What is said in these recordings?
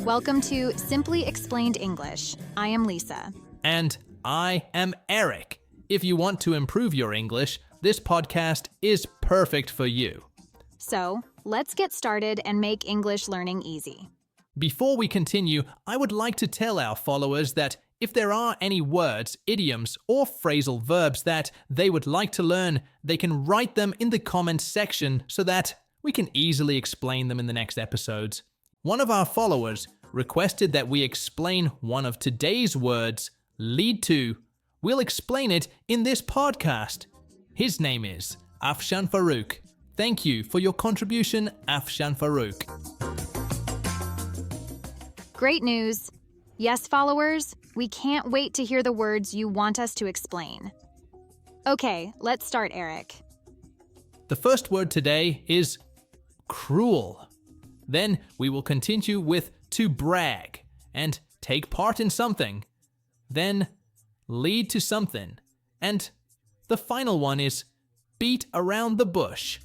Welcome to Simply Explained English. I am Lisa. And I am Eric. If you want to improve your English, this podcast is perfect for you. So, let's get started and make English learning easy. Before we continue, I would like to tell our followers that if there are any words, idioms, or phrasal verbs that they would like to learn, they can write them in the comments section so that we can easily explain them in the next episodes. One of our followers requested that we explain one of today's words, lead to. We'll explain it in this podcast. His name is Afshan Farouk. Thank you for your contribution, Afshan Farouk. Great news! Yes, followers, we can't wait to hear the words you want us to explain. Okay, let's start, Eric. The first word today is cruel. Then we will continue with to brag and take part in something. Then lead to something. And the final one is beat around the bush.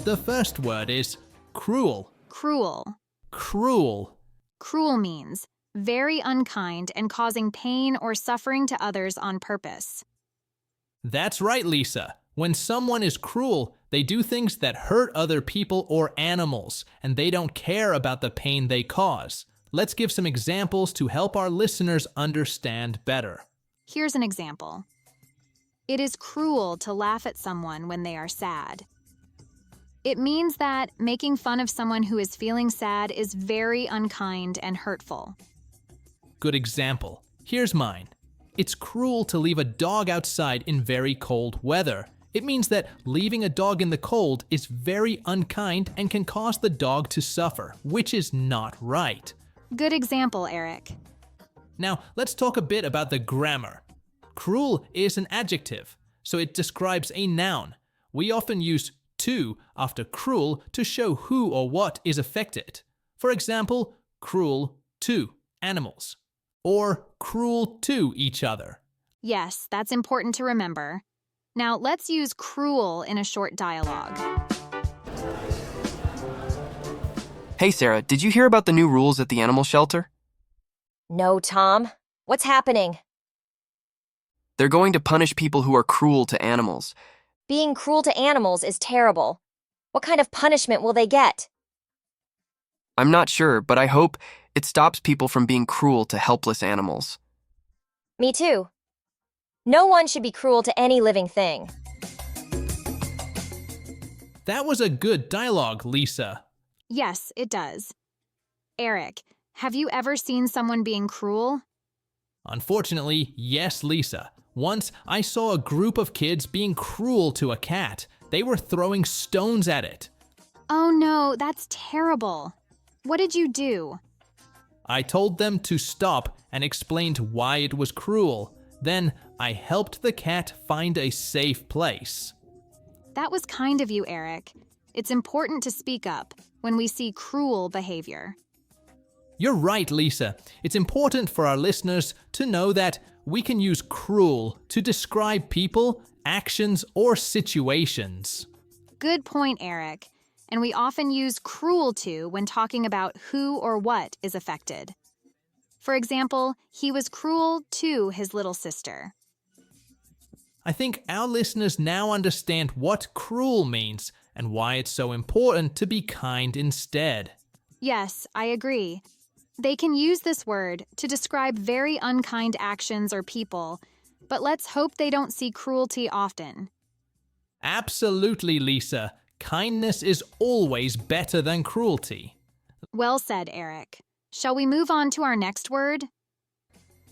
The first word is cruel. Cruel. Cruel. Cruel means very unkind and causing pain or suffering to others on purpose. That's right, Lisa. When someone is cruel, they do things that hurt other people or animals, and they don't care about the pain they cause. Let's give some examples to help our listeners understand better. Here's an example. It is cruel to laugh at someone when they are sad. It means that making fun of someone who is feeling sad is very unkind and hurtful. Good example. Here's mine. It's cruel to leave a dog outside in very cold weather. It means that leaving a dog in the cold is very unkind and can cause the dog to suffer, which is not right. Good example, Eric. Now, let's talk a bit about the grammar. Cruel is an adjective, so it describes a noun. We often use to after cruel to show who or what is affected. For example, cruel to animals, or cruel to each other. Yes, that's important to remember. Now, let's use cruel in a short dialogue. Hey, Sarah, did you hear about the new rules at the animal shelter? No, Tom. What's happening? They're going to punish people who are cruel to animals. Being cruel to animals is terrible. What kind of punishment will they get? I'm not sure, but I hope it stops people from being cruel to helpless animals. Me too. No one should be cruel to any living thing. That was a good dialogue, Lisa. Yes, it does. Eric, have you ever seen someone being cruel? Unfortunately, yes, Lisa. Once I saw a group of kids being cruel to a cat. They were throwing stones at it. Oh no, that's terrible. What did you do? I told them to stop and explained why it was cruel. Then I helped the cat find a safe place. That was kind of you, Eric. It's important to speak up when we see cruel behavior. You're right, Lisa. It's important for our listeners to know that we can use cruel to describe people, actions, or situations. Good point, Eric. And we often use cruel to when talking about who or what is affected. For example, he was cruel to his little sister. I think our listeners now understand what cruel means and why it's so important to be kind instead. Yes, I agree. They can use this word to describe very unkind actions or people, but let's hope they don't see cruelty often. Absolutely, Lisa. Kindness is always better than cruelty. Well said, Eric. Shall we move on to our next word?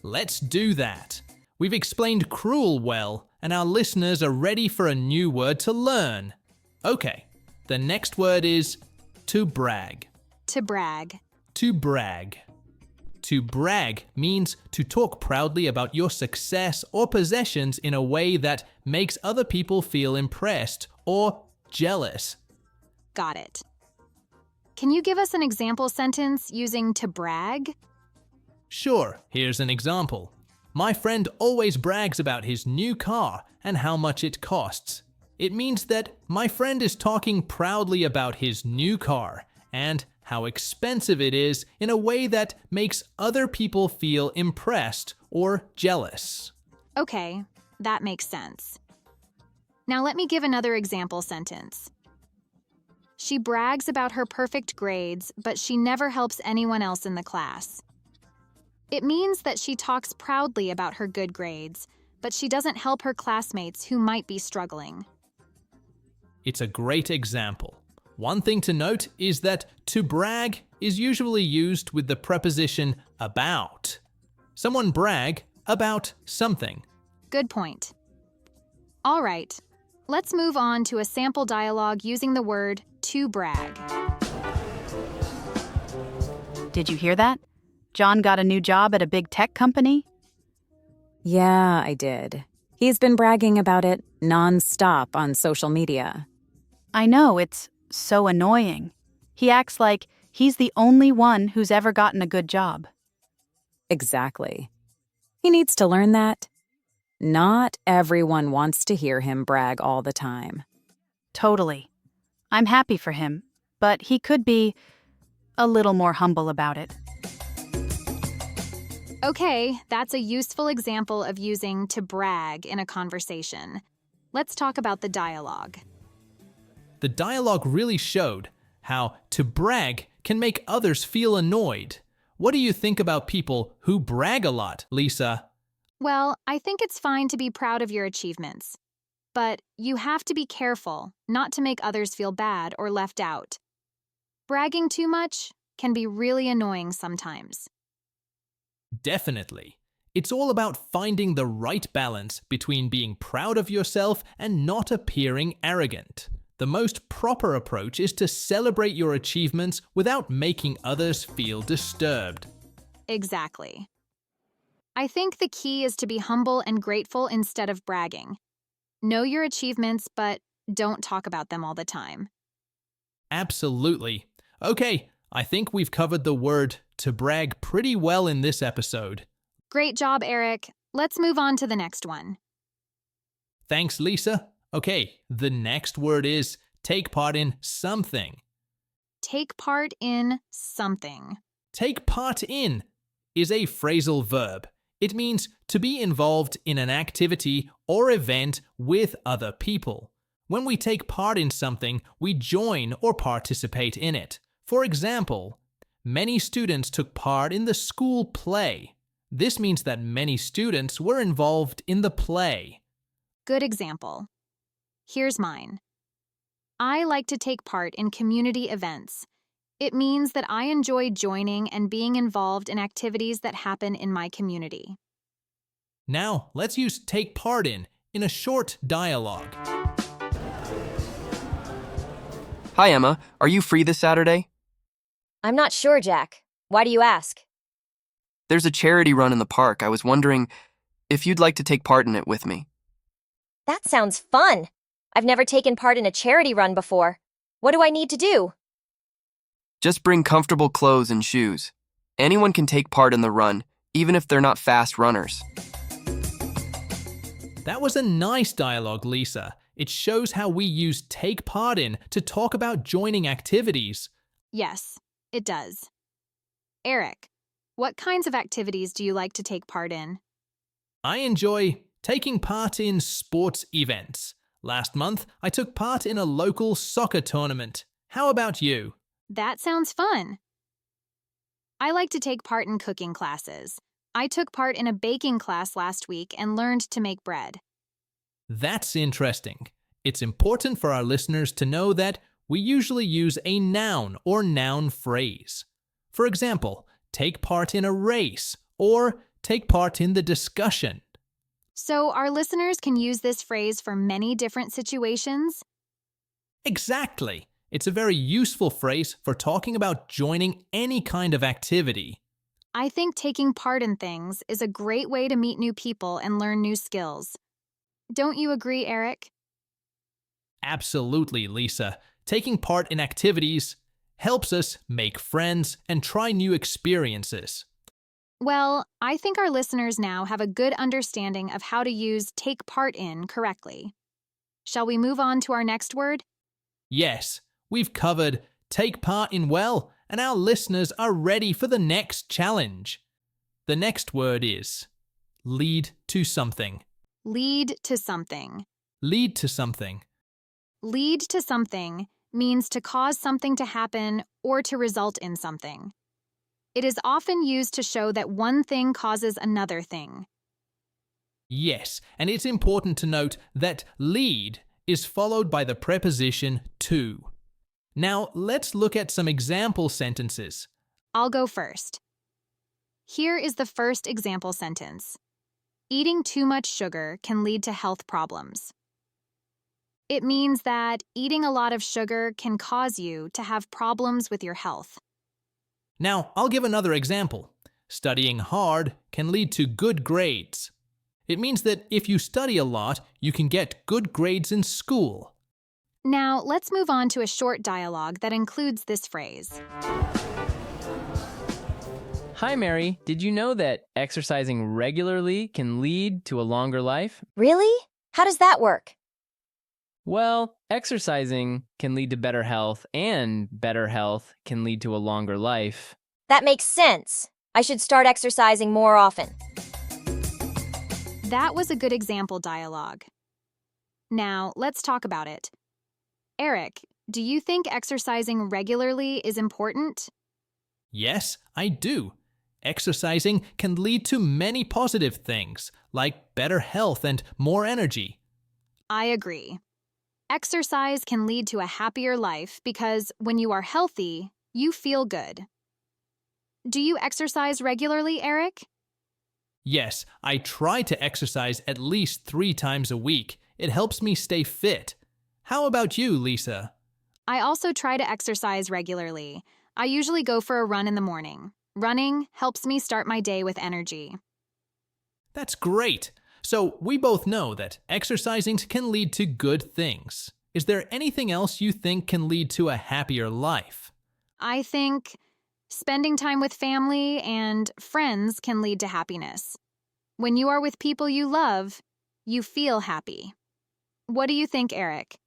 Let's do that. We've explained cruel well, and our listeners are ready for a new word to learn. Okay, the next word is to brag. To brag. To brag. To brag means to talk proudly about your success or possessions in a way that makes other people feel impressed or jealous. Got it. Can you give us an example sentence using to brag? Sure, here's an example. My friend always brags about his new car and how much it costs. It means that my friend is talking proudly about his new car, and how expensive it is in a way that makes other people feel impressed or jealous. Okay, that makes sense. Now let me give another example sentence. She brags about her perfect grades, but she never helps anyone else in the class. It means that she talks proudly about her good grades, but she doesn't help her classmates who might be struggling. It's a great example. One thing to note is that to brag is usually used with the preposition about. Someone brag about something. Good point. All right, let's move on to a sample dialogue using the word to brag. Did you hear that? John got a new job at a big tech company? Yeah, I did. He's been bragging about it nonstop on social media. I know, it's so annoying. He acts like he's the only one who's ever gotten a good job. Exactly. He needs to learn that. Not everyone wants to hear him brag all the time. Totally. I'm happy for him, but he could be a little more humble about it. Okay, that's a useful example of using to brag in a conversation. Let's talk about the dialogue. The dialogue really showed how to brag can make others feel annoyed. What do you think about people who brag a lot, Lisa? Well, I think it's fine to be proud of your achievements. But you have to be careful not to make others feel bad or left out. Bragging too much can be really annoying sometimes. Definitely. It's all about finding the right balance between being proud of yourself and not appearing arrogant. The most proper approach is to celebrate your achievements without making others feel disturbed. Exactly. I think the key is to be humble and grateful instead of bragging. Know your achievements, but don't talk about them all the time. Absolutely. Okay, I think we've covered the word to brag pretty well in this episode. Great job, Eric. Let's move on to the next one. Thanks, Lisa. Okay, the next word is take part in something. Take part in something. Take part in is a phrasal verb. It means to be involved in an activity or event with other people. When we take part in something, we join or participate in it. For example, many students took part in the school play. This means that many students were involved in the play. Good example. Here's mine. I like to take part in community events. It means that I enjoy joining and being involved in activities that happen in my community. Now, let's use take part in a short dialogue. Hi, Emma. Are you free this Saturday? I'm not sure, Jack. Why do you ask? There's a charity run in the park. I was wondering if you'd like to take part in it with me. That sounds fun. I've never taken part in a charity run before. What do I need to do? Just bring comfortable clothes and shoes. Anyone can take part in the run, even if they're not fast runners. That was a nice dialogue, Lisa. It shows how we use take part in to talk about joining activities. Yes, it does. Eric, what kinds of activities do you like to take part in? I enjoy taking part in sports events. Last month, I took part in a local soccer tournament. How about you? That sounds fun. I like to take part in cooking classes. I took part in a baking class last week and learned to make bread. That's interesting. It's important for our listeners to know that we usually use a noun or noun phrase. For example, take part in a race or take part in the discussion. So our listeners can use this phrase for many different situations? Exactly. It's a very useful phrase for talking about joining any kind of activity. I think taking part in things is a great way to meet new people and learn new skills. Don't you agree, Eric? Absolutely, Lisa. Taking part in activities helps us make friends and try new experiences. Well, I think our listeners now have a good understanding of how to use take part in correctly. Shall we move on to our next word? Yes, we've covered take part in well, and our listeners are ready for the next challenge. The next word is lead to something. Lead to something. Lead to something. Lead to something means to cause something to happen or to result in something. It is often used to show that one thing causes another thing. Yes, and it's important to note that lead is followed by the preposition to. Now, let's look at some example sentences. I'll go first. Here is the first example sentence. Eating too much sugar can lead to health problems. It means that eating a lot of sugar can cause you to have problems with your health. Now, I'll give another example. Studying hard can lead to good grades. It means that if you study a lot, you can get good grades in school. Now, let's move on to a short dialogue that includes this phrase. Hi, Mary. Did you know that exercising regularly can lead to a longer life? Really? How does that work? Well, exercising can lead to better health, and better health can lead to a longer life. That makes sense. I should start exercising more often. That was a good example dialogue. Now, let's talk about it. Eric, do you think exercising regularly is important? Yes, I do. Exercising can lead to many positive things, like better health and more energy. I agree. Exercise can lead to a happier life because when you are healthy, you feel good. Do you exercise regularly, Eric? Yes, I try to exercise at least 3 times a week. It helps me stay fit. How about you, Lisa? I also try to exercise regularly. I usually go for a run in the morning. Running helps me start my day with energy. That's great. So we both know that exercising can lead to good things. Is there anything else you think can lead to a happier life? I think spending time with family and friends can lead to happiness. When you are with people you love, you feel happy. What do you think, Eric?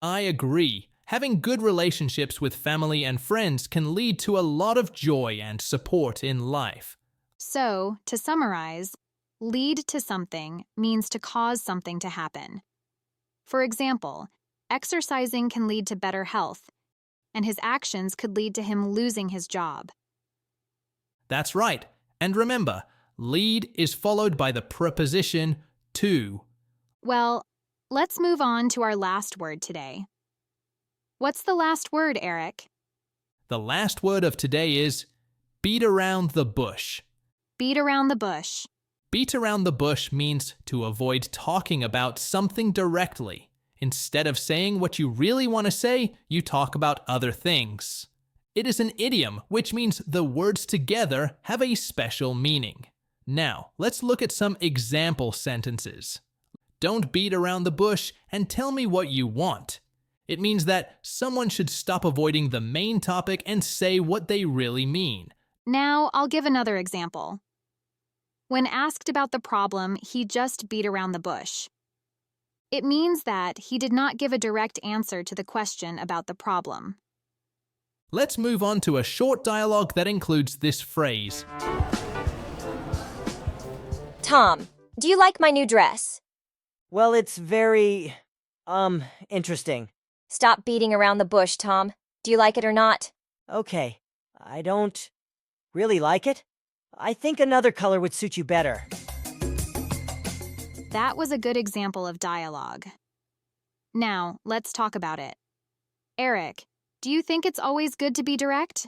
I agree. Having good relationships with family and friends can lead to a lot of joy and support in life. So, to summarize, lead to something means to cause something to happen. For example, exercising can lead to better health, and his actions could lead to him losing his job. That's right. And remember, lead is followed by the preposition to. Well, let's move on to our last word today. What's the last word, Eric? The last word of today is beat around the bush. Beat around the bush. Beat around the bush means to avoid talking about something directly. Instead of saying what you really want to say, you talk about other things. It is an idiom, which means the words together have a special meaning. Now, let's look at some example sentences. Don't beat around the bush and tell me what you want. It means that someone should stop avoiding the main topic and say what they really mean. Now, I'll give another example. When asked about the problem, he just beat around the bush. It means that he did not give a direct answer to the question about the problem. Let's move on to a short dialogue that includes this phrase. Tom, do you like my new dress? Well, it's very, interesting. Stop beating around the bush, Tom. Do you like it or not? Okay, I don't really like it. I think another color would suit you better. That was a good example of dialogue. Now, let's talk about it. Eric, do you think it's always good to be direct?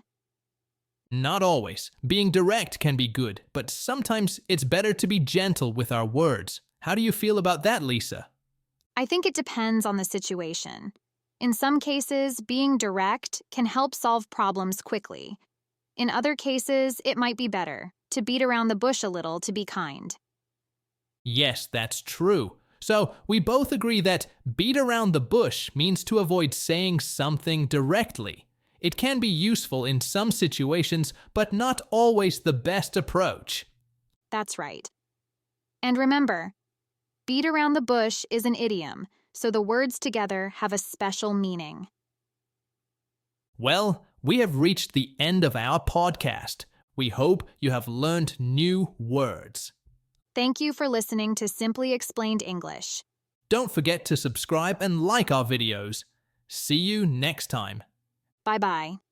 Not always. Being direct can be good, but sometimes it's better to be gentle with our words. How do you feel about that, Lisa? I think it depends on the situation. In some cases, being direct can help solve problems quickly. In other cases, it might be better to beat around the bush a little to be kind. Yes, that's true. So we both agree that beat around the bush means to avoid saying something directly. It can be useful in some situations, but not always the best approach. That's right. And remember, beat around the bush is an idiom, so the words together have a special meaning. Well, we have reached the end of our podcast. We hope you have learned new words. Thank you for listening to Simply Explained English. Don't forget to subscribe and like our videos. See you next time. Bye-bye.